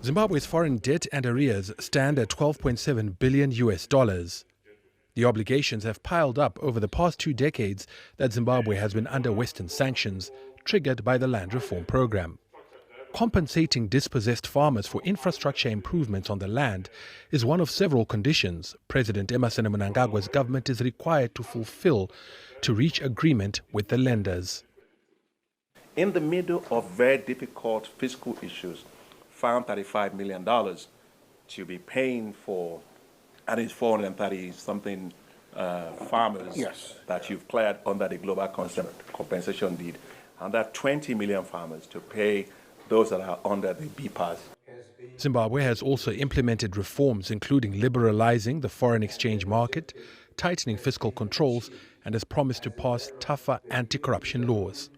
Zimbabwe's foreign debt and arrears stand at $12.7 billion. The obligations have piled up over the past 2 decades that Zimbabwe has been under Western sanctions, triggered by the land reform program. Compensating dispossessed farmers for infrastructure improvements on the land is one of several conditions President Emmerson Mnangagwa's government is required to fulfill to reach agreement with the lenders. In the middle of very difficult fiscal issues, found $35 million to be paying for, at least 430-something farmers that you've cleared under the global compensation deed, and that 20 million farmers to pay those that are under the BPAS. Zimbabwe has also implemented reforms including liberalizing the foreign exchange market, tightening fiscal controls, and has promised to pass tougher anti-corruption laws.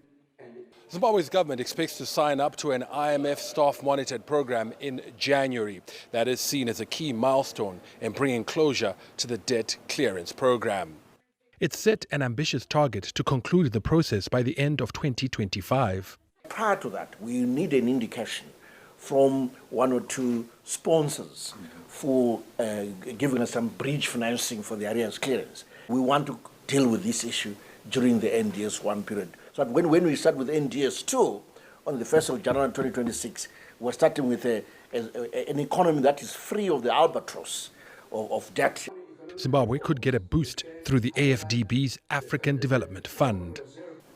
Zimbabwe's government expects to sign up to an IMF Staff Monitored Programme in January. That is seen as a key milestone in bringing closure to the debt clearance program. It's set an ambitious target to conclude the process by the end of 2025. Prior to that, we need an indication from 1 or 2 sponsors for giving us some bridge financing for the arrears clearance. We want to deal with this issue during the NDS 1 period. So when we start with NDS 2, on the 1st of January 2026, we're starting with an economy that is free of the albatross of debt. Zimbabwe could get a boost through the AFDB's African Development Fund,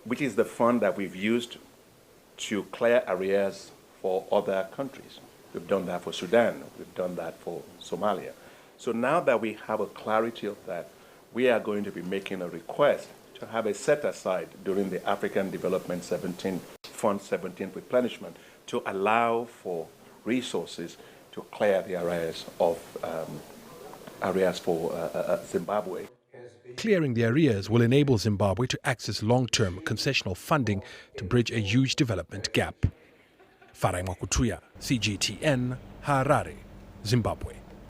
which is the fund that we've used to clear arrears for other countries. We've done that for Sudan, we've done that for Somalia. So now that we have a clarity of that, we are going to be making a request to have a set aside during the African Development Fund 17 replenishment to allow for resources to clear the arrears for Zimbabwe. Clearing the arrears will enable Zimbabwe to access long-term concessional funding to bridge a huge development gap. Farai Mwakutuya, CGTN, Harare, Zimbabwe.